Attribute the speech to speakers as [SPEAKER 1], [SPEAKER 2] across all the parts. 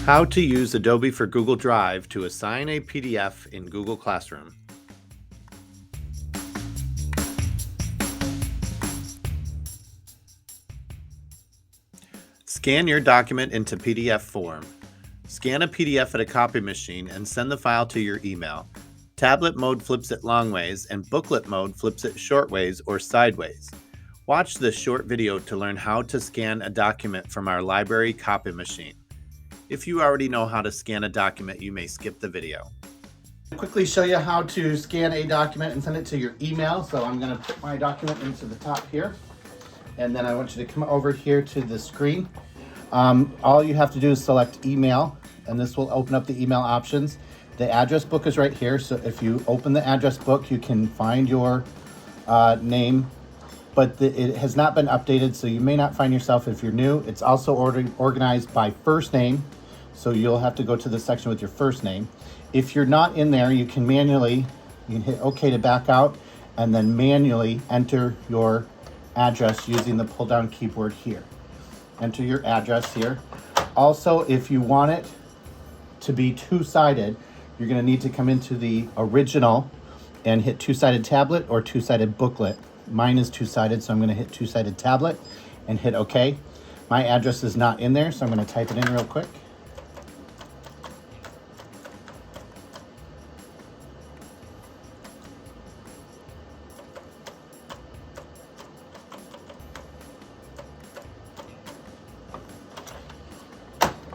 [SPEAKER 1] How to use Adobe for Google Drive to assign a PDF in Google Classroom. Scan your document into PDF form. Scan a PDF at a copy machine and send the file to your email. Tablet mode flips it long ways and booklet mode flips it short ways or sideways. Watch this short video to learn how to scan a document from our library copy machine. If you already know how to scan a document, you may skip the video.
[SPEAKER 2] I'll quickly show you how to scan a document and send it to your email. So I'm going to put my document into the top here, and then I want you to come over here to the screen. All you have to do is select email, and this will open up the email options. The address book is right here, so if you open the address book, you can find your name, but it has not been updated, so you may not find yourself if you're new. It's also organized by first name, so you'll have to go to the section with your first name. If you're not in there, you can hit OK to back out, and then manually enter your address using the pull-down keyboard here. Enter your address here. Also, if you want it to be two-sided, you're going to need to come into the original and hit two-sided tablet or two-sided booklet. Mine is two-sided, so I'm going to hit two-sided tablet and hit OK. My address is not in there, so I'm going to type it in real quick.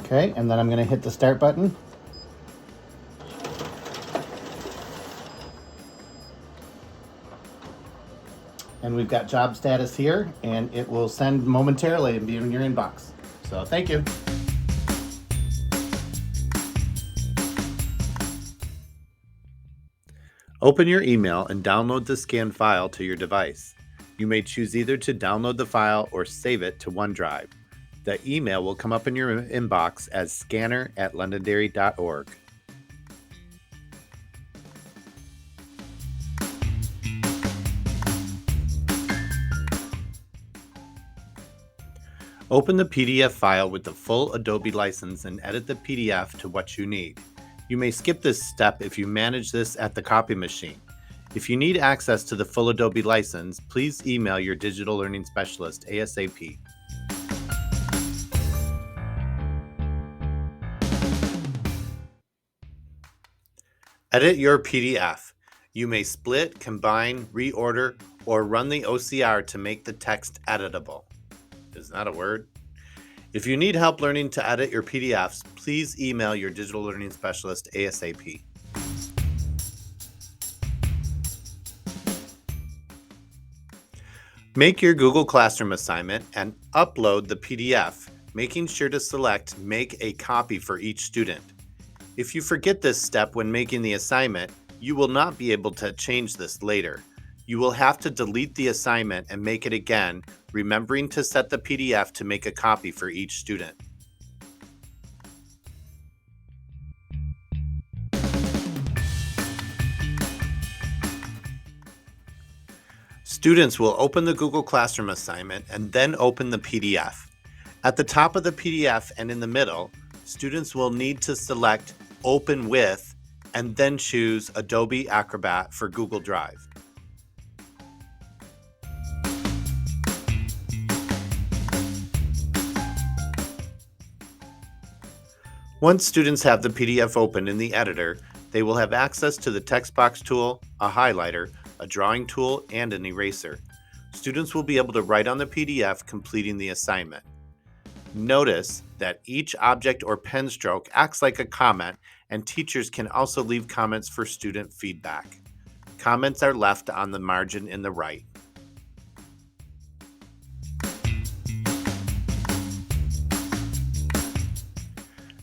[SPEAKER 2] Okay, and then I'm going to hit the start button. And we've got job status here, and it will send momentarily and be in your inbox. So thank you.
[SPEAKER 1] Open your email and download the scanned file to your device. You may choose either to download the file or save it to OneDrive. The email will come up in your inbox as scanner@londonderry.org. Open the PDF file with the full Adobe license and edit the PDF to what you need. You may skip this step if you manage this at the copy machine. If you need access to the full Adobe license, please email your digital learning specialist ASAP. Edit your PDF. You may split, combine, reorder, or run the OCR to make the text editable. Is that a word? If you need help learning to edit your PDFs, please email your digital learning specialist ASAP. Make your Google Classroom assignment and upload the PDF, making sure to select Make a Copy for each student. If you forget this step when making the assignment, you will not be able to change this later. You will have to delete the assignment and make it again, remembering to set the PDF to make a copy for each student. Students will open the Google Classroom assignment and then open the PDF. At the top of the PDF and in the middle, students will need to select Open With and then choose Adobe Acrobat for Google Drive. Once students have the PDF open in the editor, they will have access to the text box tool, a highlighter, a drawing tool, and an eraser. Students will be able to write on the PDF, completing the assignment. Notice that each object or pen stroke acts like a comment, and teachers can also leave comments for student feedback. Comments are left on the margin in the right.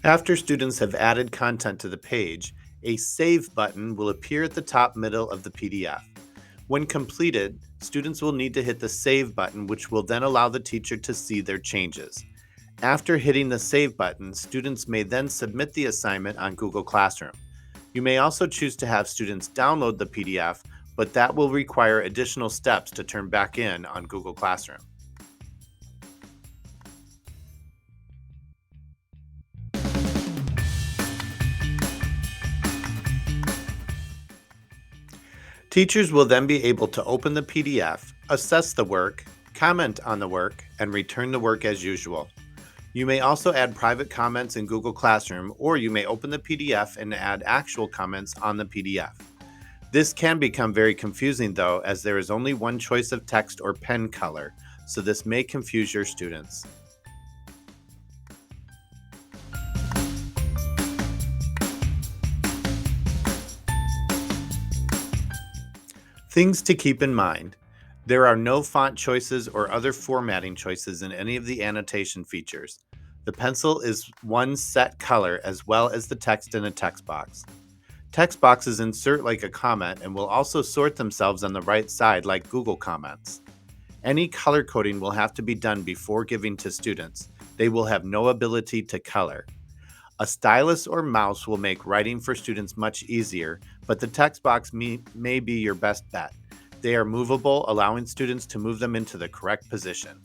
[SPEAKER 1] After students have added content to the page, a Save button will appear at the top middle of the PDF. When completed, students will need to hit the Save button, which will then allow the teacher to see their changes. After hitting the Save button, students may then submit the assignment on Google Classroom. You may also choose to have students download the PDF, but that will require additional steps to turn back in on Google Classroom. Teachers will then be able to open the PDF, assess the work, comment on the work, and return the work as usual. You may also add private comments in Google Classroom, or you may open the PDF and add actual comments on the PDF. This can become very confusing though, as there is only one choice of text or pen color, so this may confuse your students. Things to keep in mind. There are no font choices or other formatting choices in any of the annotation features. The pencil is one set color as well as the text in a text box. Text boxes insert like a comment and will also sort themselves on the right side like Google Comments. Any color coding will have to be done before giving to students. They will have no ability to color. A stylus or mouse will make writing for students much easier, but the text box may be your best bet. They are movable, allowing students to move them into the correct position.